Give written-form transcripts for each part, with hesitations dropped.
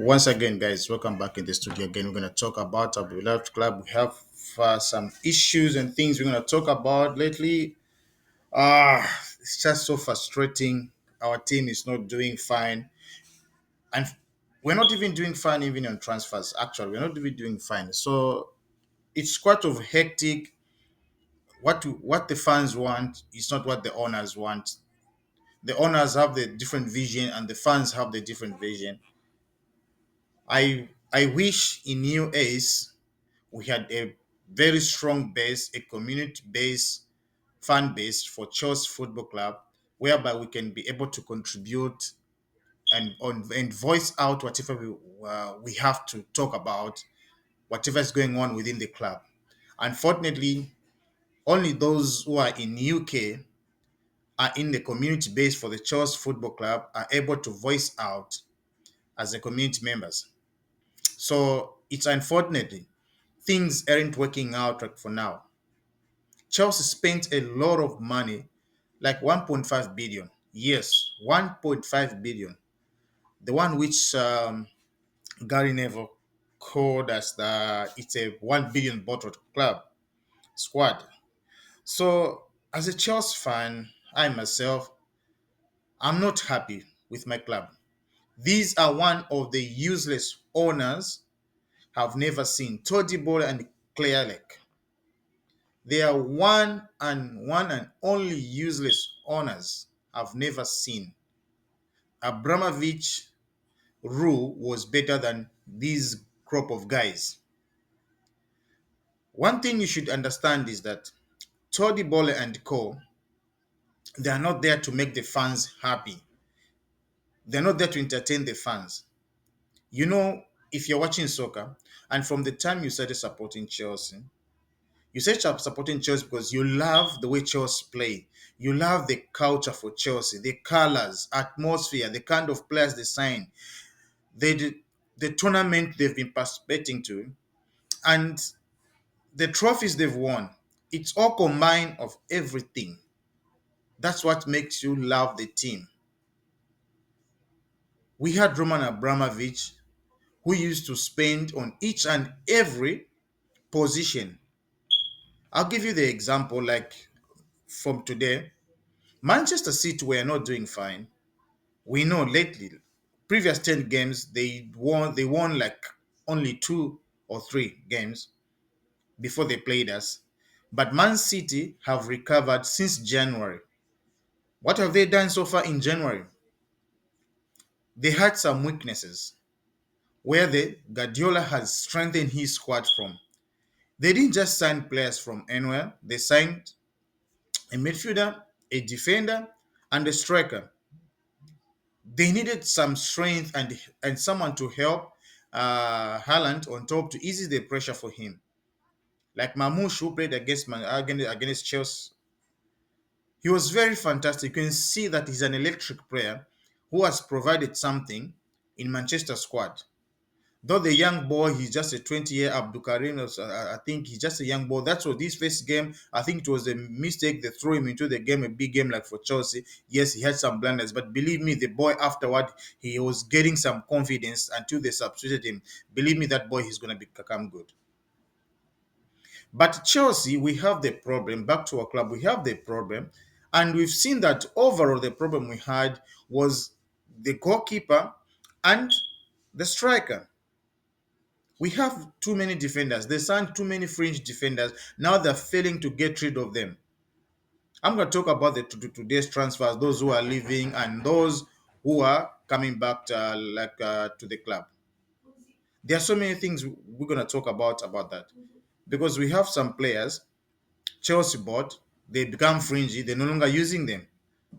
Once again, guys, welcome back in the studio again. We're going to talk about our beloved club. We have some issues and things we're going to talk about lately. It's just so frustrating. Our team is not doing fine, and we're not even doing fine even on transfers. Actually, we're not even doing fine. So it's quite of hectic. What the fans want is not what the owners want. The owners have the different vision, and the fans have the different vision. I wish in new Ace we had a very strong base, a community base, fan base for Chelsea Football Club, whereby we can be able to contribute and voice out whatever we have to talk about, whatever is going on within the club. Unfortunately, only those who are in UK are in the community base for the Chelsea Football Club are able to voice out as the community members. So it's unfortunately things aren't working out right for now. Chelsea spent a lot of money, like 1.5 billion. Yes, 1.5 billion. The one which Gary Neville called as it's a 1 billion bottled club squad. So, as a Chelsea fan, I myself, I'm not happy with my club. These are one of the useless owners I've never seen. Toddy BOELY and Clearlake. They are one and only useless owners I've never seen. Abramovich rule was better than this crop of guys. One thing you should understand is that Toddy BOELY and Co. They are not there to make the fans happy. They're not there to entertain the fans. You know, if you're watching soccer and from the time you started supporting Chelsea, you say supporting Chelsea because you love the way Chelsea play. You love the culture for Chelsea, the colors, atmosphere, the kind of players they sign, the tournament they've been participating to, and the trophies they've won. It's all combined of everything. That's what makes you love the team. We had Roman Abramovich who used to spend on each and every position. I'll give you the example like from today. Manchester City were not doing fine. We know lately, previous 10 games, they won like only 2 or 3 games before they played us. But Man City have recovered since January. What have they done so far in January? They had some weaknesses where the Guardiola has strengthened his squad from. They didn't just sign players from anywhere. They signed a midfielder, a defender, and a striker. They needed some strength and someone to help Haaland on top to ease the pressure for him. Like Mamouche, who played against Chelsea, he was very fantastic. You can see that he's an electric player who has provided something in Manchester squad. Though the young boy, he's just a 20-year Abdul Karim. I think he's just a young boy. That's what this first game. I think it was a mistake. They threw him into the game, a big game like for Chelsea. Yes, he had some blunders, but believe me, the boy afterward he was getting some confidence until they substituted him. Believe me, that boy is gonna become good. But Chelsea, we have the problem. Back to our club, we have the problem, and we've seen that overall the problem we had was the goalkeeper and the striker. We have too many defenders. They signed too many fringe defenders. Now they're failing to get rid of them. I'm going to talk about today's transfers, those who are leaving and those who are coming back to the club. There are so many things we're going to talk about that because we have some players Chelsea bought, they become fringy, they're no longer using them.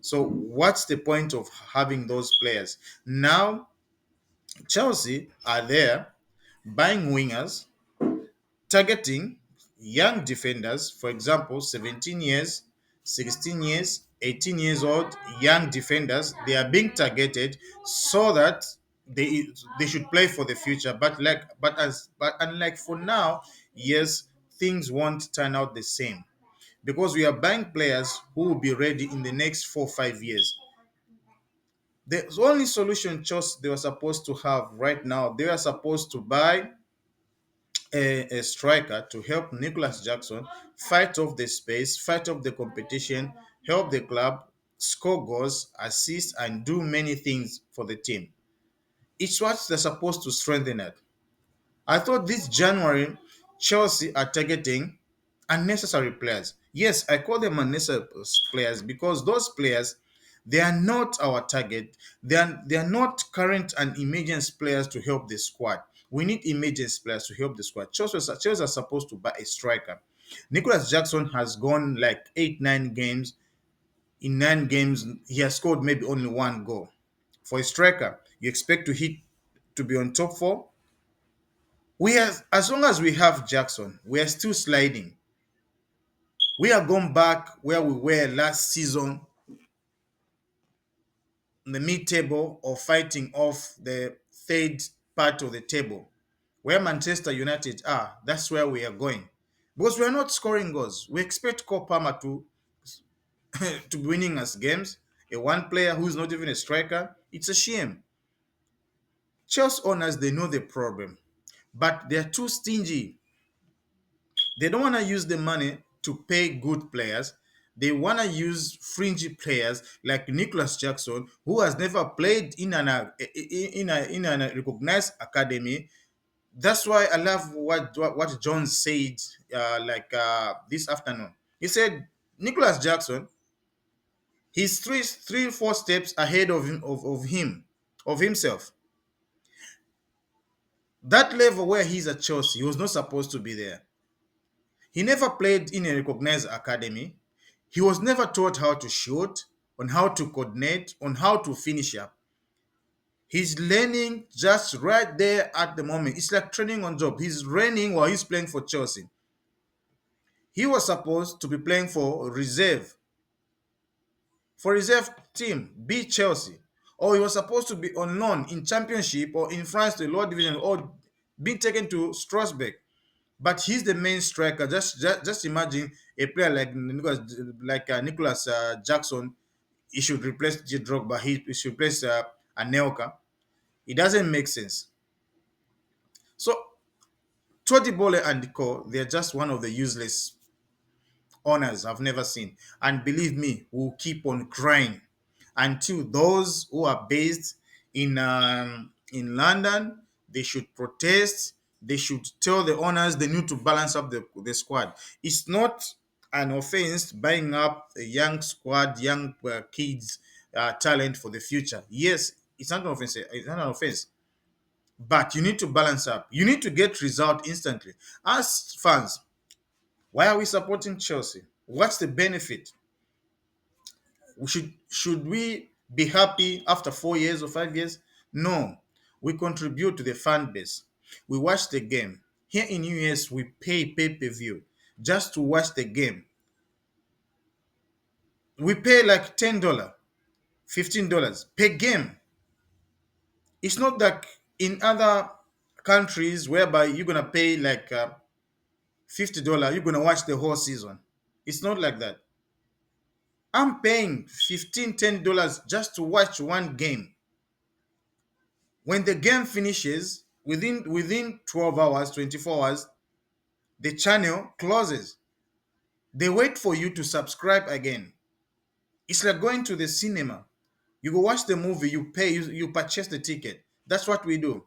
So what's the point of having those players? Now Chelsea are there buying wingers targeting young defenders, for example, 17 years, 16 years, 18 years old young defenders. They are being targeted so that they should play for the future. But unlike for now, yes, things won't turn out the same because we are buying players who will be ready in the next 4 5 years. The only solution Chelsea they were supposed to have right now, they were supposed to buy a striker to help Nicholas Jackson fight off the space, fight off the competition, help the club score goals, assist, and do many things for the team. It's what they're supposed to strengthen it. I thought this January, Chelsea are targeting unnecessary players. Yes, I call them unnecessary players because those players, they are not our target. They are not current and emergence players to help the squad. We need emergence players to help the squad. Chelsea are supposed to buy a striker. Nicholas Jackson has gone like 8, 9 games. In 9 games, he has scored maybe only one goal. For a striker, you expect to be on top four. We are, as long as we have Jackson, we are still sliding. We are going back where we were last season in the mid-table or fighting off the third part of the table. Where Manchester United are, that's where we are going. Because we are not scoring goals. We expect Cole Palmer to be winning us games. A one player who's not even a striker. It's a shame. Chelsea owners, they know the problem, but they're too stingy. They don't want to use the money to pay good players. They want to use fringy players like Nicholas Jackson, who has never played in a recognized academy. That's why I love what John said this afternoon. He said Nicholas Jackson, he's three, 4 steps ahead of himself. That level where he's at Chelsea, he was not supposed to be there. He never played in a recognized academy. He was never taught how to shoot, on how to coordinate, on how to finish up. He's learning just right there at the moment. It's like training on job. He's learning while he's playing for Chelsea. He was supposed to be playing for reserve team, be Chelsea. Or he was supposed to be on loan in Championship or in France, the lower division, or being taken to Strasbourg. But he's the main striker. Just imagine a player like Nicholas Jackson. He should replace J. Drogba. He should replace Anelka. It doesn't make sense. So Toddy BOELY and Co. They're just one of the useless honors I've never seen. And believe me, we'll keep on crying until those who are based in London, they should protest. They should tell the owners they need to balance up the squad. It's not an offense buying up a young squad, young kids, talent for the future. Yes, it's not an offense. It's not an offense, but you need to balance up. You need to get result instantly. As fans, why are we supporting Chelsea? What's the benefit? Should we be happy after 4 years or 5 years? No. We contribute to the fan base. We watch the game. Here in US, we pay pay-per-view just to watch the game. We pay like $10, $15 per game. It's not like in other countries whereby you're gonna pay like $50, you're gonna watch the whole season. It's not like that. I'm paying 15, $10 just to watch one game. When the game finishes, within 12 hours, 24 hours, the channel closes. They wait for you to subscribe again. It's like going to the cinema. You go watch the movie, you pay, you purchase the ticket. That's what we do.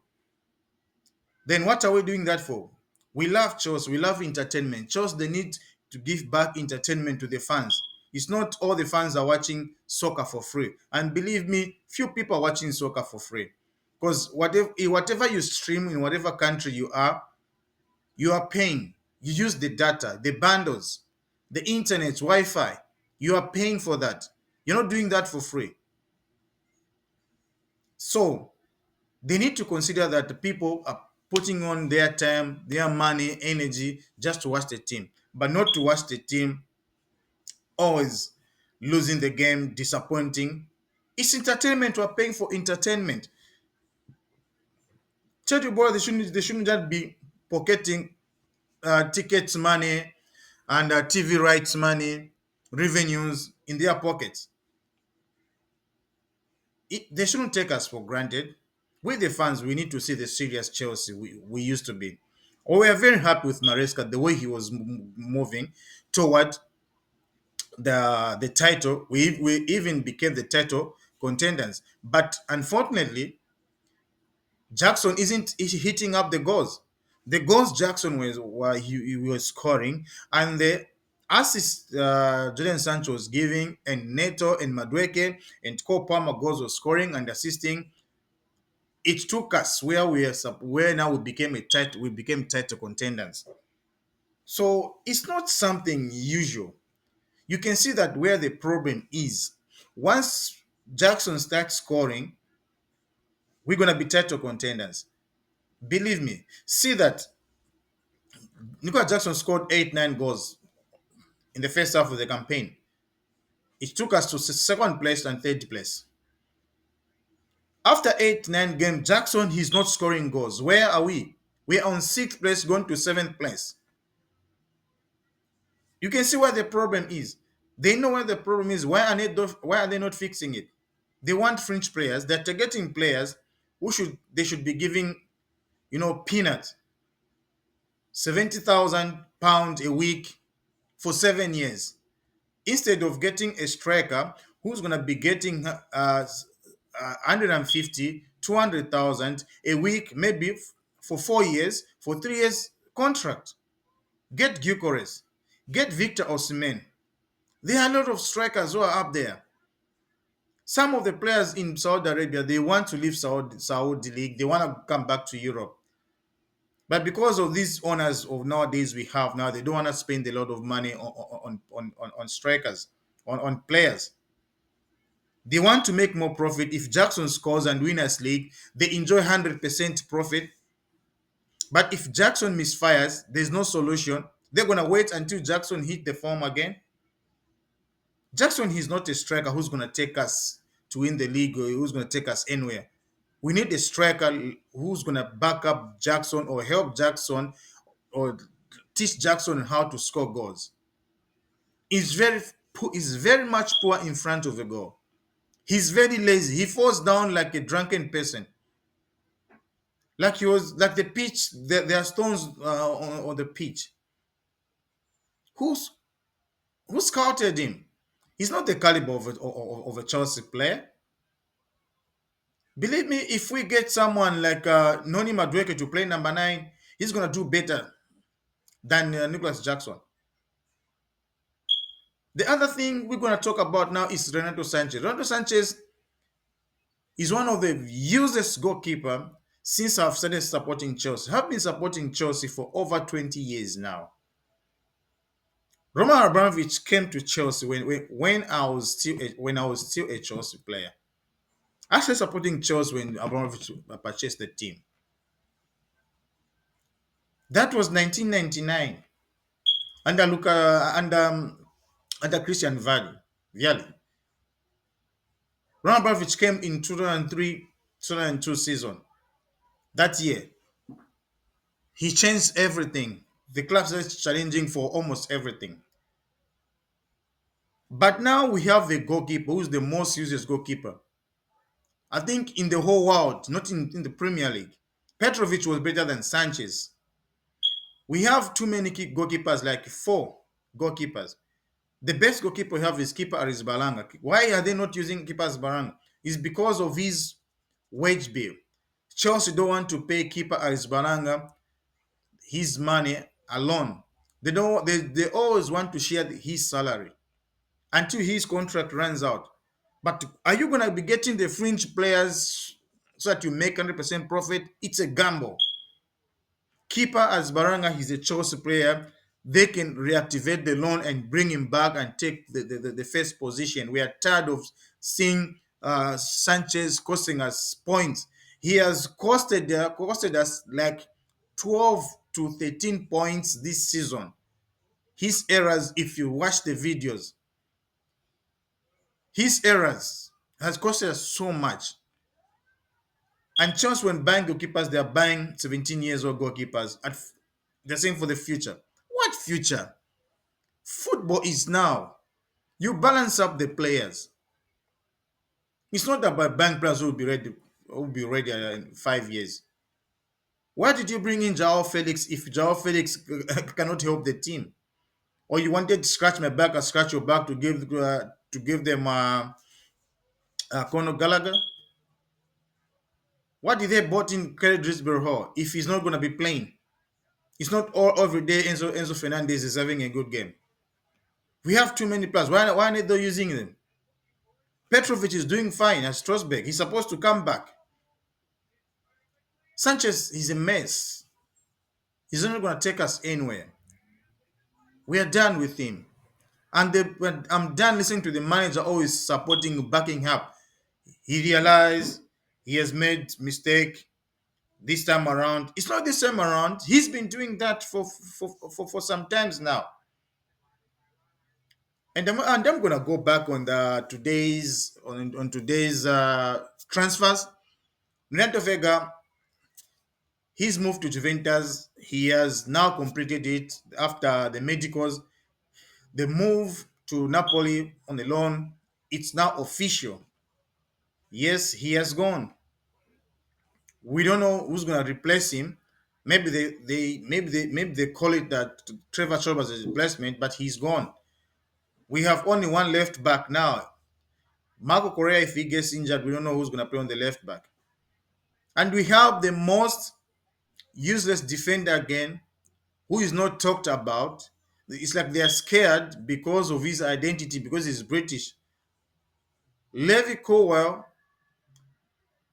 Then what are we doing that for? We love Chelsea, we love entertainment. Chelsea, they need to give back entertainment to the fans. It's not all the fans are watching soccer for free. And believe me, few people are watching soccer for free. Because whatever you stream in whatever country you are paying. You use the data, the bundles, the internet, Wi-Fi. You are paying for that. You're not doing that for free. So they need to consider that the people are putting on their time, their money, energy just to watch the team, but not to watch the team always losing the game, disappointing. It's entertainment. We're paying for entertainment. Tell you, boy, they shouldn't just be pocketing tickets money and TV rights money, revenues in their pockets. they shouldn't take us for granted. We, the fans, we need to see the serious Chelsea we used to be. Or we are very happy with Maresca, the way he was moving toward the title. We even became the title contenders. But unfortunately, Jackson isn't hitting up the goals. The goals Jackson he was scoring, and the assists Jadon Sancho was giving, and Neto and Madueke and Cole Palmer goals was scoring and assisting. It took us where now we became title contenders. So it's not something usual. You can see that where the problem is. Once Jackson starts scoring, we're gonna be title contenders. Believe me. See that Nicolas Jackson scored 8, 9 goals in the first half of the campaign. It took us to second place and third place. After 8, 9 games, Jackson he's not scoring goals. Where are we? We're on sixth place, going to seventh place. You can see where the problem is. They know where the problem is. Why are they not fixing it? They want fringe players. They're targeting players who should be giving, peanuts, £70,000 a week for 7 years, instead of getting a striker who's gonna be getting 150, 200,000 a week, maybe for 4 years, for 3 years contract. Get Gyökeres, get Victor Osimhen. There are a lot of strikers who are up there. Some of the players in Saudi Arabia, they want to leave Saudi League. They want to come back to Europe. But because of these owners of nowadays we have now, they don't want to spend a lot of money on strikers, on players. They want to make more profit. If Jackson scores and winners league, they enjoy 100% profit. But if Jackson misfires, there's no solution. They're gonna wait until Jackson hit the form again. Jackson, he's not a striker who's gonna take us to win the league or who's gonna take us anywhere. We need a striker who's gonna back up Jackson or help Jackson or teach Jackson how to score goals. He's very much poor in front of the goal. He's very lazy. He falls down like a drunken person. Like he was like the pitch. There are stones on the pitch. Who's who scouted him? He's not the caliber of a Chelsea player. Believe me, if we get someone like Noni Madueke to play number 9, he's gonna do better than Nicholas Jackson. The other thing we're gonna talk about now is Renato Sanchez. Renato Sanchez is one of the useless goalkeeper since I've started supporting Chelsea. I've been supporting Chelsea for over 20 years now. Roman Abramovich came to Chelsea when I was still a Chelsea player. I started supporting Chelsea when Abramovich purchased the team. That was 1999 under under Christian Vialli. Roman Abramovich came in 2003, 2002 season. That year, he changed everything. The club started challenging for almost everything. But now we have a goalkeeper who's the most useless goalkeeper, I think, in the whole world, not in the Premier League. Petrovic was better than Sanchez. We have too many goalkeepers, like 4 goalkeepers. The best goalkeeper we have is Keeper Arrizabalaga. Why are they not using Keeper Arrizabalaga? It's because of his wage bill. Chelsea don't want to pay Keeper Arrizabalaga his money alone. They don't. They always want to share his salary until his contract runs out. But are you going to be getting the fringe players so that you make 100% profit? It's a gamble. Keeper as Baranga, he's a Chelsea player. They can reactivate the loan and bring him back and take the first position. We are tired of seeing Sanchez costing us points. He has costed us like 12 to 13 points this season. His errors, if you watch the videos, his errors has costed us so much. And Chelsea, when buying goalkeepers, they are buying 17 years old goalkeepers. They're saying for the future. What future? Football is now. You balance up the players. It's not about bank players who will be ready in 5 years. Why did you bring in Joao Felix if Joao Felix cannot help the team? Or you wanted to scratch my back or scratch your back to give them Conor Gallagher? Why did they bought in Kerry Hall if he's not going to be playing? It's not all every day Enzo Fernandez is having a good game. We have too many players. Why aren't they using them? Petrovic is doing fine at Strasbourg. He's supposed to come back. Sanchez is a mess. He's not going to take us anywhere. We are done with him. And when I'm done listening to the manager always supporting, backing up. He realized he has made mistake this time around. It's not this time around. He's been doing that for some times now. And I'm gonna go back on the today's on today's transfers. Renato Vega, he's moved to Juventus. He has now completed it after the medicals. The move to Napoli on the loan, it's now official. Yes, he has gone. We don't know who's gonna replace him. Maybe they call it that Trevor Chalmers as a replacement, but he's gone. We have only one left back now. Marco Correa, if he gets injured, we don't know who's gonna play on the left back. And we have the most useless defender again, who is not talked about. It's like they are scared because of his identity, because he's British. Levi Colwell,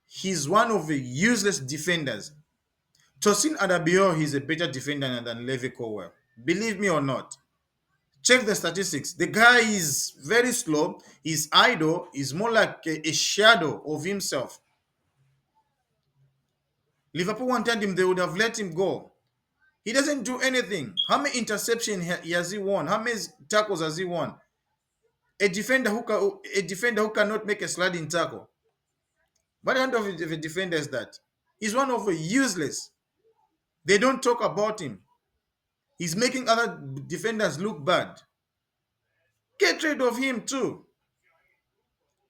he's one of the useless defenders. Tosin Adabio, he's a better defender than Levi Colwell. Believe me or not. Check the statistics. The guy is very slow. He's idle. He's more like a shadow of himself. Liverpool wanted him, they would have let him go. He doesn't do anything. How many interceptions has he won? How many tackles has he won? A defender who cannot make a sliding tackle. What kind of a defender is that? He's one of the useless. They don't talk about him. He's making other defenders look bad. Get rid of him too.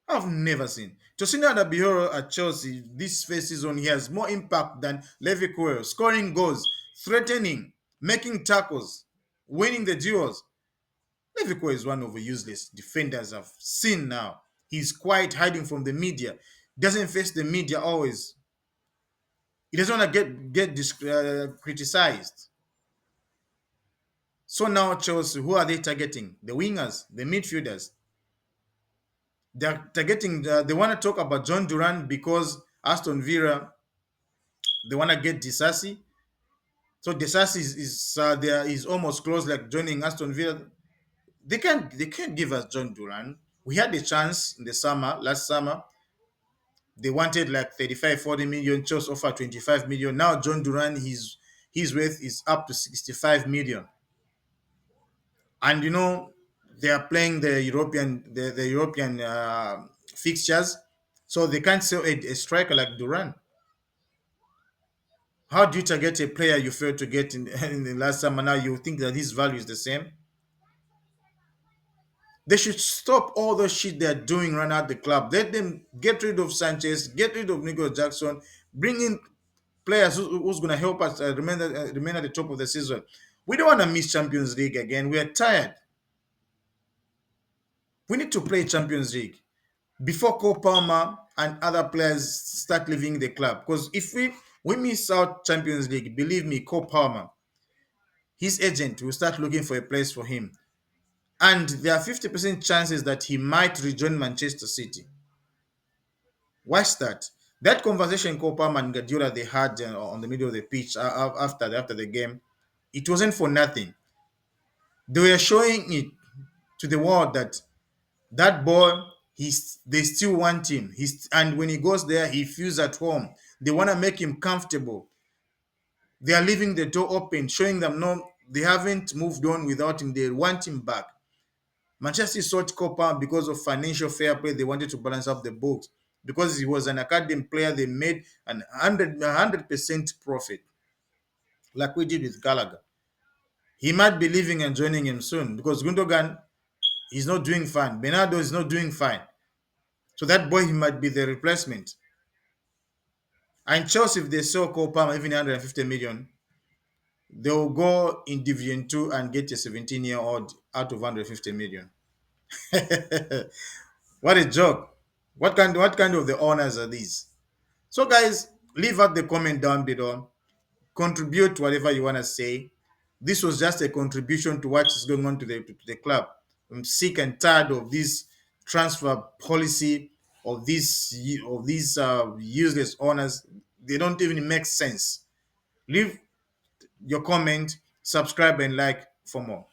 I've never seen. Josina Adabioro at Chelsea this first season, he has more impact than Levi Coelho, scoring goals, threatening, making tackles, winning the duels. Levi Coelho is one of the useless defenders I've seen now. He's quiet, hiding from the media, doesn't face the media always. He doesn't want to get criticized. So now Chelsea, who are they targeting? The wingers, the midfielders. They're targeting. They want to talk about John Duran because Aston Villa. They want to get Disasi. So Disasi is almost close, like joining Aston Villa. They can't give us John Duran. We had the chance in the summer, last summer. They wanted like 35, 40 million. Chelsea offered 25 million. Now John Duran, his worth is up to 65 million. And they are playing the European fixtures, so they can't sell a striker like Duran. How do you target a player you failed to get in the last summer? Now you think that his value is the same? They should stop all the shit they're doing right now at the club. Let them get rid of Sanchez, get rid of Nico Jackson, bring in players who's going to help us remain at the top of the season. We don't want to miss Champions League again. We are tired. We need to play Champions League before Cole Palmer and other players start leaving the club. Because if we miss out Champions League, believe me, Cole Palmer, his agent will start looking for a place for him. And there are 50% chances that he might rejoin Manchester City. Watch that. That conversation Cole Palmer and Guardiola they had on the middle of the pitch after the game, it wasn't for nothing. They were showing it to the world that boy, they still want him. And when he goes there, he feels at home. They want to make him comfortable. They are leaving the door open, showing them no, they haven't moved on without him. They want him back. Manchester sought Copa because of financial fair play. They wanted to balance up the books. Because he was an academy player, they made an 100% profit, like we did with Gallagher. He might be leaving and joining him soon because Gundogan is not doing fine. Bernardo is not doing fine. So that boy, he might be the replacement. And Chelsea, if they sell Cole Palmer even 150 million, they'll go in Division 2 and get a 17-year-old out of 150 million. What a joke. What kind of the owners are these? So guys, leave out the comment down below. Contribute to whatever you want to say. This was just a contribution to what is going on to the club. I'm sick and tired of this transfer policy of these useless owners. They don't even make sense. Leave your comment, subscribe, and like for more.